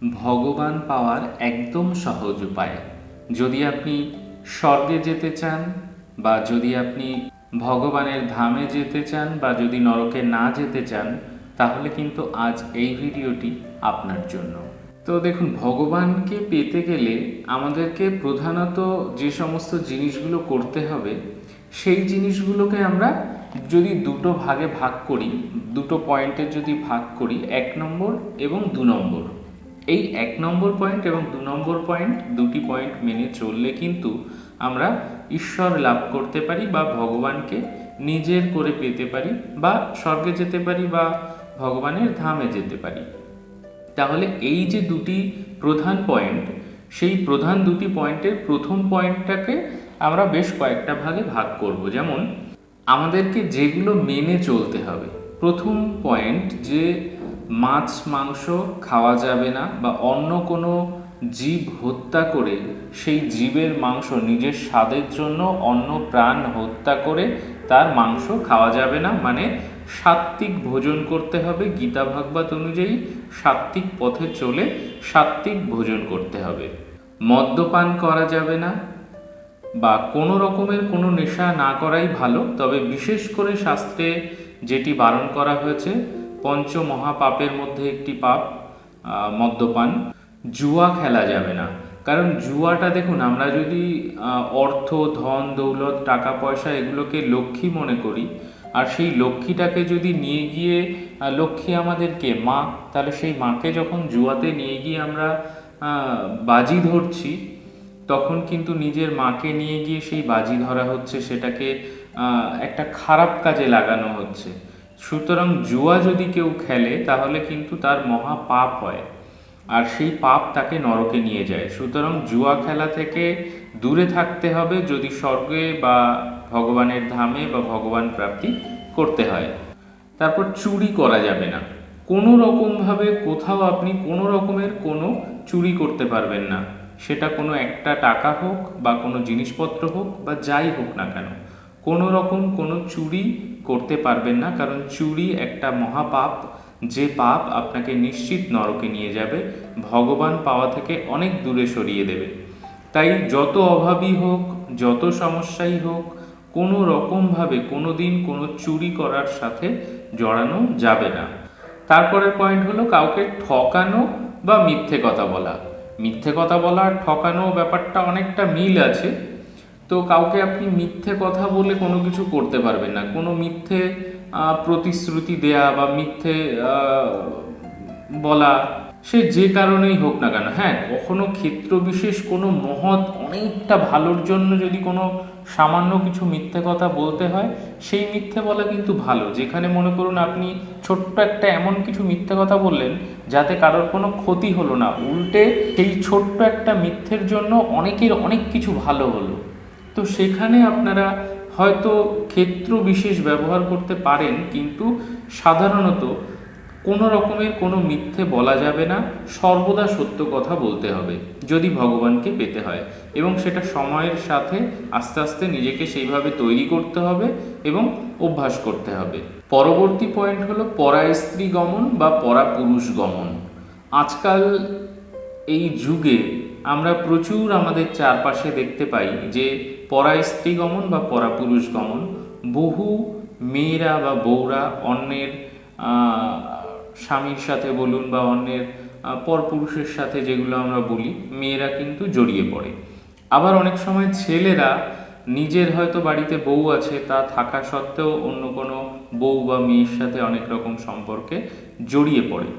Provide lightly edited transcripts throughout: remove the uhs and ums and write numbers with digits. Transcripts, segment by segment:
ভগবান পাওয়ার একদম সহজ উপায়। যদি আপনি স্বর্গে যেতে চান, বা যদি আপনি ভগবানের ধামে যেতে চান, বা যদি নরকে না যেতে চান, তাহলে কিন্তু আজ এই ভিডিওটি আপনার জন্য। তো দেখুন, ভগবানকে পেতে গেলে আমাদেরকে প্রধানত যে সমস্ত জিনিসগুলো করতে হবে, সেই জিনিসগুলোকে আমরা যদি দুটো ভাগে ভাগ করি, দুটো পয়েন্টে যদি ভাগ করি, 1 নম্বর এবং 2 নম্বর। এই 1 নম্বর পয়েন্ট এবং 2 নম্বর পয়েন্ট, দুটি পয়েন্ট মেনে চললে কিন্তু আমরা ঈশ্বর লাভ করতে পারি, বা ভগবানকে নিজের করে পেতে পারি, বা স্বর্গে যেতে পারি, বা ভগবানের ধামে যেতে পারি। তাহলে এই যে দুটি প্রধান পয়েন্ট, সেই প্রধান দুটি পয়েন্টের প্রথম পয়েন্টটাকে আমরা বেশ কয়েকটা ভাগে ভাগ করব। যেমন আমাদেরকে যেগুলো মেনে চলতে হবে, প্রথম পয়েন্ট যে মাছ মাংস খাওয়া যাবে না, বা অন্য কোনো জীব হত্যা করে সেই জীবের মাংস নিজের স্বাদের জন্য অন্য প্রাণ হত্যা করে তার মাংস খাওয়া যাবে না। মানে সাত্ত্বিক ভোজন করতে হবে। গীতা ভাগবত অনুযায়ী সাত্ত্বিক পথে চলে সাত্ত্বিক ভোজন করতে হবে। মদ্যপান করা যাবে না, বা কোনো রকমের কোনো নেশা না করাই ভালো। তবে বিশেষ করে শাস্ত্রে যেটি বারণ করা হয়েছে, পঞ্চ মহাপাপের মধ্যে একটি পাপ মদ্যপান। জুয়া খেলা যাবে না, কারণ জুয়াটা দেখুন, আমরা যদি অর্থ, ধন দৌলত, টাকা পয়সা এগুলোকে লক্ষ্মী মনে করি, আর সেই লক্ষ্মীটাকে যদি নিয়ে গিয়ে, লক্ষ্মী আমাদেরকে মা, তাহলে সেই মাকে যখন জুয়াতে নিয়ে গিয়ে আমরা বাজি ধরছি, তখন কিন্তু নিজের মাকে নিয়ে গিয়ে সেই বাজি ধরা হচ্ছে, সেটাকে একটা খারাপ কাজে লাগানো হচ্ছে। সুতরাং জুয়া যদি কেউ খেলে তাহলে কিন্তু তার মহা পাপ হয়, আর সেই পাপ তাকে নরকে নিয়ে যায়। সুতরাং জুয়া খেলা থেকে দূরে থাকতে হবে যদি স্বর্গে বা ভগবানের ধামে বা ভগবান প্রাপ্তি করতে হয়। তারপর চুরি করা যাবে না। কোনো রকমভাবে কোথাও আপনি কোনো রকমের কোনো চুরি করতে পারবেন না। সেটা কোনো একটা টাকা হোক, বা কোনো জিনিসপত্র হোক, বা যাই হোক না কেন, কোনো রকম কোনো চুরি করতে পারবেন না, কারণ চুরি একটা মহাপাপ, যে পাপ আপনাকে নিশ্চিত নরকে নিয়ে যাবে, ভগবান পাওয়া থেকে অনেক দূরে সরিয়ে দেবে। তাই যত অভাবী হোক, যত সমস্যাই হোক, কোনো রকমভাবে কোনো দিন কোনো চুরি করার সাথে জড়ানো যাবে না। তারপরের পয়েন্ট হলো কাউকে ঠকানো বা মিথ্যে কথা বলা। মিথ্যে কথা বলা আর ঠকানো ব্যাপারটা অনেকটা মিল আছে। তো কাউকে আপনি মিথ্যে কথা বলে কোনো কিছু করতে পারবেন না। কোনো মিথ্যে প্রতিশ্রুতি দেয়া বা মিথ্যে বলা, সে যে কারণেই হোক না কেন, হ্যাঁ, কখনো ক্ষেত্র বিশেষ কোনো মহৎ অনেকটা ভালোর জন্য যদি কোনো সামান্য কিছু মিথ্যে কথা বলতে হয়, সেই মিথ্যে বলা কিন্তু ভালো। যেখানে মনে করুন আপনি ছোট্ট একটা এমন কিছু মিথ্যে কথা বললেন যাতে কারোর কোনো ক্ষতি হলো না, উল্টে সেই ছোট্ট একটা মিথ্যের জন্য অনেকের অনেক কিছু ভালো হলো। তো সেখানে আপনারা হয়তো ক্ষেত্র বিশেষ ব্যবহার করতে পারেন, কিন্তু সাধারণত কোনো রকমের কোনো মিথ্যে বলা যাবে না। সর্বদা সত্য কথা বলতে হবে যদি ভগবানকে পেতে হয়, এবং সেটা সময়ের সাথে আস্তে আস্তে নিজেকে সেইভাবে তৈরি করতে হবে এবং অভ্যাস করতে হবে। পরবর্তী পয়েন্ট হলো পরাস্ত্রী গমন বা পরাপুরুষ গমন। আজকাল এই যুগে আমরা প্রচুর আমাদের চারপাশে দেখতে পাই যে পরাস্ত্রী গমন বা পরাপুরুষ গমন। বহু মেয়েরা বা বউরা অন্যের স্বামীর সাথে বলুন, বা অন্যের পরপুরুষের সাথে, যেগুলো আমরা বলি, মেয়েরা কিন্তু জড়িয়ে পড়ে। আবার অনেক সময় ছেলেরা নিজের হয়তো বাড়িতে বউ আছে, তা থাকা সত্ত্বেও অন্য কোনো বউ বা মেয়ের সাথে অনেক রকম সম্পর্কে জড়িয়ে পড়ে।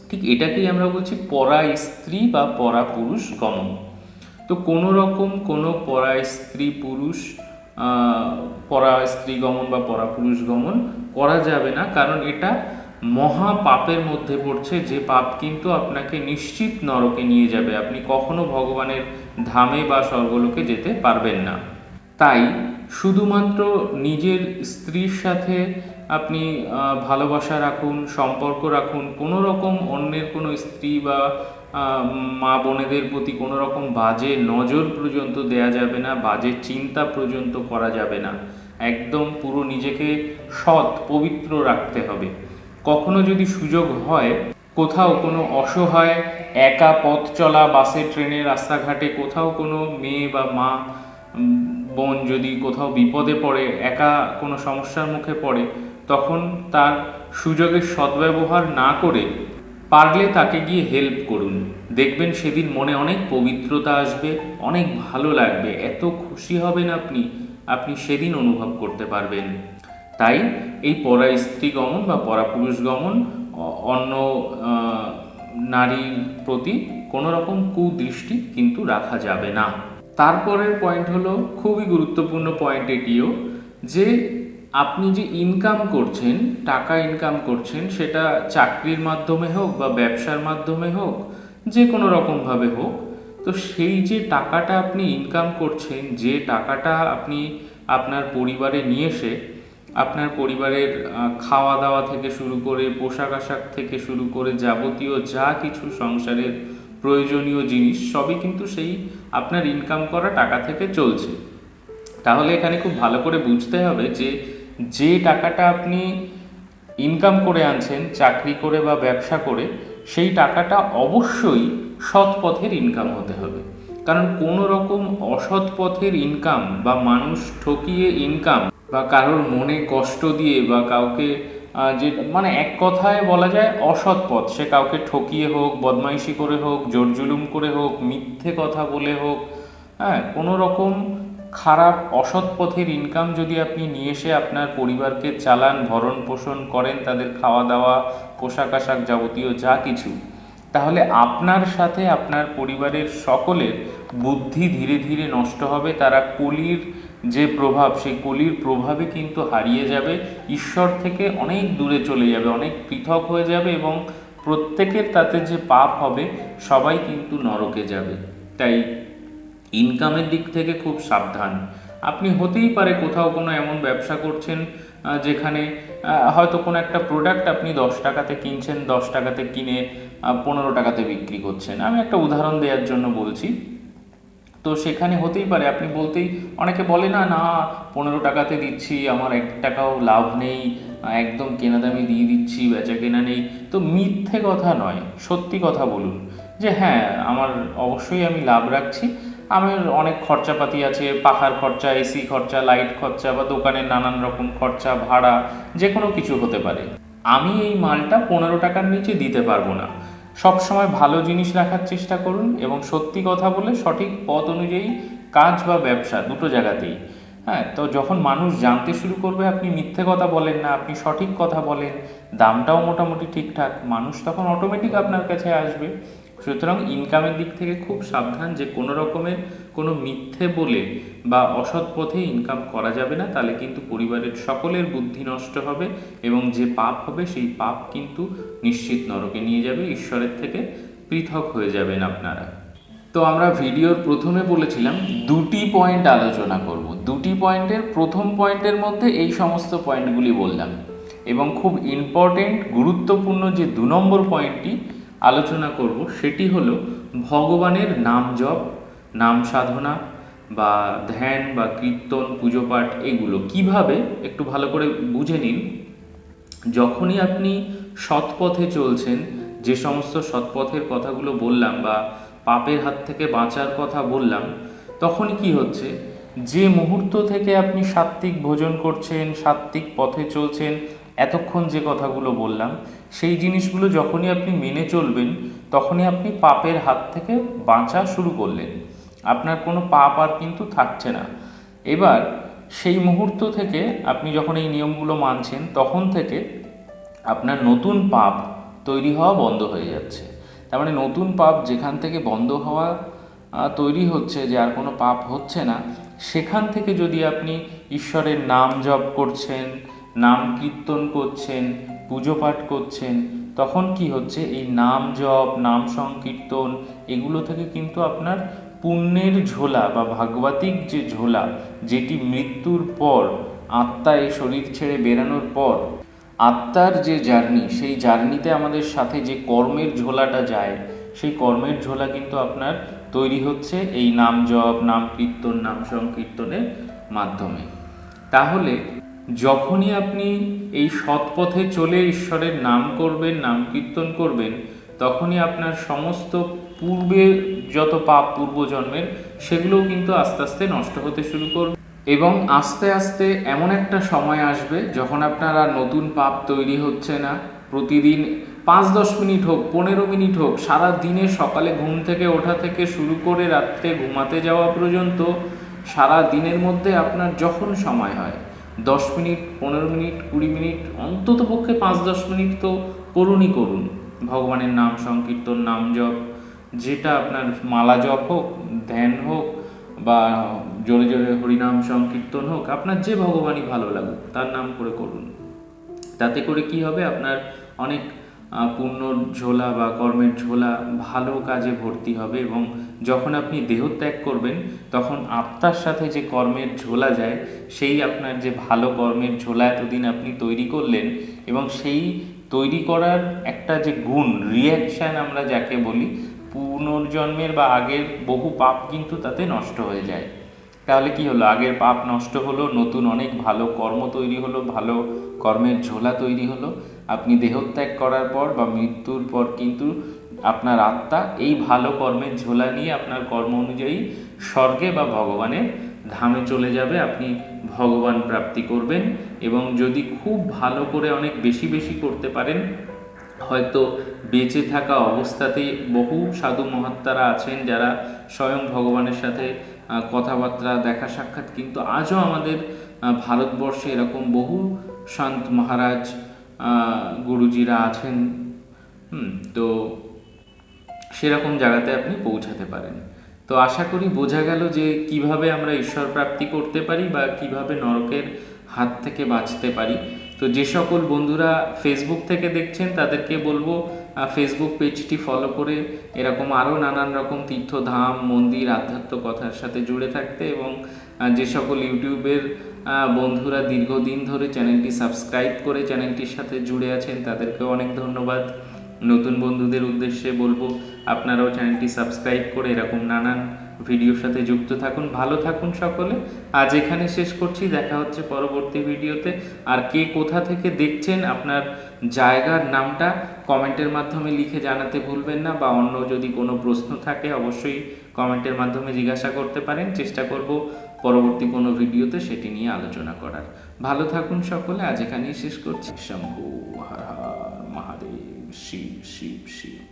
ঠিক এটাকেই আমরা বলছি পরা স্ত্রী বা পরা পুরুষ গমন। তো কোনো রকম কোনো পরা স্ত্রী পুরুষ পরা স্ত্রী গমন বা পরা পুরুষ গমন করা যাবে না, কারণ এটা মহা পাপের মধ্যে পড়ছে, যে পাপ কিন্তু আপনাকে নিশ্চিত নরকে নিয়ে যাবে। আপনি কখনো ভগবানের ধামে বা স্বর্গলোকে যেতে পারবেন না। তাই শুধুমাত্র নিজের স্ত্রীর সাথে আপনি ভালোবাসা রাখুন, সম্পর্ক রাখুন। কোনো রকম অন্যের কোনো স্ত্রী বা মা বোনেদের প্রতি কোনো রকম বাজে নজর পর্যন্ত দেয়া যাবে না, বাজে চিন্তা পর্যন্ত করা যাবে না। একদম পুরো নিজেকে সৎ পবিত্র রাখতে হবে। কখনো যদি সুযোগ হয় কোথাও কোনো অসহায় একা পথ চলা বাসে ট্রেনে রাস্তাঘাটে কোথাও কোনো মেয়ে বা মা বোন যদি কোথাও বিপদে পড়ে, একা কোনো সমস্যার মুখে পড়ে, তখন তার সুযোগের সদ্ব্যবহার না করে পারলে তাকে গিয়ে হেল্প করুন। দেখবেন সেদিন মনে অনেক পবিত্রতা আসবে, অনেক ভালো লাগবে, এত খুশি হবেন আপনি সেদিন অনুভব করতে পারবেন। তাই এই পরা স্ত্রী গমন বা পরা পুরুষ গমন অন্য নারীর প্রতি কোনো রকম কুদৃষ্টি কিন্তু রাখা যাবে না। তারপরের পয়েন্ট হলো খুবই গুরুত্বপূর্ণ পয়েন্ট এটিও, যে আপনি যে ইনকাম করছেন, টাকা ইনকাম করছেন, সেটা চাকরির মাধ্যমে হোক বা ব্যবসার মাধ্যমে হোক, যে কোনো রকমভাবে হোক, তো সেই যে টাকাটা আপনি ইনকাম করছেন, যে টাকাটা আপনি আপনার পরিবারে নিয়ে এসে আপনার পরিবারের খাওয়া দাওয়া থেকে শুরু করে পোশাক আশাক থেকে শুরু করে যাবতীয় যা কিছু সংসারের প্রয়োজনীয় জিনিস সবই কিন্তু সেই আপনার ইনকাম করা টাকা থেকে চলছে। তাহলে এখানে খুব ভালো করে বুঝতে হবে যে টাকাটা আপনি ইনকাম করে আনছেন চাকরি করে বা ব্যবসা করে, সেই টাকাটা অবশ্যই সৎ পথের ইনকাম হতে হবে। কারণ কোনো রকম অসৎ পথের ইনকাম বা মানুষ ঠকিয়ে ইনকাম বা কারোর মনে কষ্ট দিয়ে বা কাউকে যে মানে এক কথায় বলা যায় অসৎ পথ, সে কাউকে ঠকিয়ে হোক, বদমাইশি করে হোক, জোর জুলুম করে হোক, মিথ্যে কথা বলে হোক, হ্যাঁ, কোনো রকম খারাপ অসৎ পথের ইনকাম যদি আপনি নিয়ে এসে আপনার পরিবারকে চালান, ভরণ পোষণ করেন, তাদের খাওয়া দাওয়া পোশাক আশাক যাবতীয় যা কিছু, তাহলে আপনার সাথে আপনার পরিবারের সকলের বুদ্ধি ধীরে ধীরে নষ্ট হবে। তারা কলির যে প্রভাব, সেই কলির প্রভাবে কিন্তু হারিয়ে যাবে, ঈশ্বর থেকে অনেক দূরে চলে যাবে, অনেক পৃথক হয়ে যাবে এবং প্রত্যেকের তাতে যে পাপ হবে সবাই কিন্তু নরকে যাবে। তাই ইনকামের দিক থেকে খুব সাবধান। আপনি হতেই পারে কোথাও কোনো এমন ব্যবসা করছেন যেখানে হয়তো কোনো একটা প্রোডাক্ট আপনি 10 টাকাতে কিনছেন, 10 টাকাতে কিনে 15 টাকাতে বিক্রি করছেন, আমি একটা উদাহরণ দেওয়ার জন্য বলছি। তো সেখানে হতেই পারে আপনি বলতেই অনেকে বলে না 15 টাকাতে দিচ্ছি, আমার 1 টাকাও লাভ নেই, একদম কেনা দামে দিয়ে দিচ্ছি, বেচা কেনা নেই। তো মিথ্যে কথা নয়, সত্যি কথা বলুন যে হ্যাঁ আমার অবশ্যই আমি লাভ রাখছি, আমার অনেক খরচাপাতি আছে, পাখার খরচা, এসি খরচা, লাইট খরচা বা দোকানের নানান রকম খরচা, ভাড়া, যে কোনো কিছু হতে পারে, আমি এই মালটা 15 টাকার নিচে দিতে পারবো না। সব সময় ভালো জিনিস রাখার চেষ্টা করুন এবং সত্যি কথা বলে সঠিক পথ অনুযায়ী কাজ বা ব্যবসা দুটো জায়গাতেই, হ্যাঁ, তো যখন মানুষ জানতে শুরু করবে আপনি মিথ্যে কথা বলেন না, আপনি সঠিক কথা বলেন, দামটাও মোটামুটি ঠিকঠাক, মানুষ তখন অটোমেটিক আপনার কাছে আসবে। সুতরাং ইনকামের দিক থেকে খুব সাবধান যে কোনো রকমের কোনো মিথ্যে বলে বা অসৎ পথে ইনকাম করা যাবে না, তাহলে কিন্তু পরিবারের সকলের বুদ্ধি নষ্ট হবে এবং যে পাপ হবে সেই পাপ কিন্তু নিশ্চিত নরকে নিয়ে যাবে, ঈশ্বরের থেকে পৃথক হয়ে যাবেন আপনারা। তো আমরা ভিডিওর প্রথমে বলেছিলাম দুটি পয়েন্ট আলোচনা করব, দুটি পয়েন্টের প্রথম পয়েন্টের মধ্যে এই সমস্ত পয়েন্টগুলি বললাম এবং খুব ইম্পর্টেন্ট গুরুত্বপূর্ণ যে 2 নম্বর পয়েন্টটি আলোচনা করব সেটি হলো ভগবানের নাম জপ, নাম সাধনা বা ধ্যান বা কীর্তন, পুজো পাঠ, এগুলো কিভাবে একটু ভালো করে বুঝে নিন। যখনই আপনি সৎ পথে চলছেন, যে সমস্ত সৎপথের কথাগুলো বললাম বা পাপের হাত থেকে বাঁচার কথা বললাম, তখনই কি হচ্ছে, যে মুহূর্ত থেকে আপনি সাত্ত্বিক ভোজন করছেন, সাত্ত্বিক পথে চলছেন, এতক্ষণ যে কথাগুলো বললাম, সেই জিনিসগুলো যখনই আপনি মেনে চলবেন তখনই আপনি পাপের হাত থেকে বাঁচা শুরু করলেন, আপনার কোনো পাপ আর কিন্তু থাকছে না। এবার সেই মুহূর্ত থেকে আপনি যখন এই নিয়মগুলো মানছেন তখন থেকে আপনার নতুন পাপ তৈরি হওয়া বন্ধ হয়ে যাচ্ছে। তার মানে নতুন পাপ যেখান থেকে বন্ধ হওয়া তৈরি হচ্ছে, যে আর কোনো পাপ হচ্ছে না, সেখান থেকে যদি আপনি ঈশ্বরের নাম জপ করছেন, নাম কীর্তন করছেন, পুজো পাঠ করছেন, তখন কি হচ্ছে, এই নাম জপ, নাম সংকীর্তন, এগুলো থেকে কিন্তু আপনার পুণ্যের ঝোলা বা ভাগবতিক যে ঝোলা, যেটি মৃত্যুর পর আত্মা এই শরীর ছেড়ে বেরানোর পর আত্মার যে জার্নি, সেই জার্নিতে আমাদের সাথে যে কর্মের ঝোলাটা যায়, সেই কর্মের ঝোলা কিন্তু আপনার তৈরি হচ্ছে এই নাম জপ, নাম কীর্তন, নাম সংকীর্তনের মাধ্যমে। তাহলে যখনই আপনি এই সৎ পথে চলে ঈশ্বরের নাম করবেন, নাম কীর্তন করবেন, তখনই আপনার সমস্ত পূর্বে যত পাপ পূর্বজন্মের সেগুলোও কিন্তু আস্তে আস্তে নষ্ট হতে শুরু করবে। এবং আস্তে আস্তে এমন একটা সময় আসবে যখন আপনার আর নতুন পাপ তৈরি হচ্ছে না। প্রতিদিন 5-10 মিনিট হোক, 15 মিনিট হোক, সারা দিনে সকালে ঘুম থেকে ওঠা থেকে শুরু করে রাত্রে ঘুমাতে যাওয়া পর্যন্ত সারা দিনের মধ্যে আপনার যখন সময় হয় 10 মিনিট, 15 মিনিট, 20 মিনিট, অন্তত পক্ষে 5-10 মিনিট তো করুনই করুন ভগবানের নাম সংকীর্তন, নাম জপ, যেটা আপনার মালা জপ হোক, ধ্যান হোক, বা জোরে জোরে হরিনাম সংকীর্তন হোক, আপনার যে ভগবানই ভালো লাগুক তার নাম করে করুন। তাতে করে কি হবে, আপনার অনেক পুণ্যর ঝোলা বা কর্মের ঝোলা ভালো কাজে ভর্তি হবে। এবং যখন আপনি দেহত্যাগ করবেন তখন আত্মার সাথে যে কর্মের ঝোলা যায়, সেই আপনার যে ভালো কর্মের ঝোলা এতদিন আপনি তৈরি করলেন, এবং সেই তৈরি করার একটা যে গুণ, রিয়াকশান আমরা যাকে বলি, পুনর্জন্মের বা আগের বহু পাপ কিন্তু তাতে নষ্ট হয়ে যায়। তাহলে কি হলো, আগের পাপ নষ্ট হলো, নতুন অনেক ভালো কর্ম তৈরি হলো, ভালো কর্মের ঝোলা তৈরি হলো। আপনি দেহত্যাগ করার পর বা মৃত্যুর পর কিন্তু আপনার আত্মা এই ভালো কর্মের ঝোলা নিয়ে আপনার কর্ম অনুযায়ী স্বর্গে বা ভগবানের ধামে চলে যাবে। আপনি ভগবান প্রাপ্তি করবেন। এবং যদি খুব ভালো করে অনেক বেশি বেশি করতে পারেন, হয়তো বেঁচে থাকা অবস্থাতেই বহু সাধু মহাত্মারা আছেন যারা স্বয়ং ভগবানের সাথে কথাবার্তা, দেখা সাক্ষাৎ কিন্তু আজও আমাদের ভারতবর্ষে এরকম বহু সন্ত মহারাজ গুরুজিরা আছেন। তো সেরকম জায়গাতে আপনি পৌঁছাতে পারেন। তো আশা করি বোঝা গেল যে কিভাবে আমরা ঈশ্বর প্রাপ্তি করতে পারি বা কিভাবে নরকের হাত থেকে বাঁচতে পারি। তো যে সকল বন্ধুরা ফেসবুক থেকে দেখছেন তাদেরকে বলবো ফেসবুক পেজটি ফলো করে এরকম আরও নানান রকম তীর্থধাম, মন্দির, আধ্যাত্ম কথার সাথে জুড়ে থাকতে। এবং যে সকল ইউটিউবের বন্ধুরা দীর্ঘদিন ধরে চ্যানেলটি সাবস্ক্রাইব করে চ্যানেলটির সাথে জুড়ে আছেন তাদেরকেও অনেক ধন্যবাদ। নতুন বন্ধুদের উদ্দেশ্যে বলবো আপনারাও চ্যানেলটি সাবস্ক্রাইব করে এরকম নানান ভিডিওর সাথে যুক্ত থাকুন। ভালো থাকুন সকলে। আজ এখানে শেষ করছি, দেখা হচ্ছে পরবর্তী ভিডিওতে। আর কে কোথা থেকে দেখছেন আপনার জায়গার নামটা কমেন্টের মাধ্যমে লিখে জানাতে ভুলবেন না, বা অন্য যদি কোনো প্রশ্ন থাকে অবশ্যই কমেন্টের মাধ্যমে জিজ্ঞাসা করতে পারেন। চেষ্টা করব পরবর্তী কোনো ভিডিওতে সেটি নিয়ে আলোচনা করার। ভালো থাকুন সকলে, আজ এখানেই শেষ করছি। শম্ভু হর হর মহাদেব, শিব শিব শিব।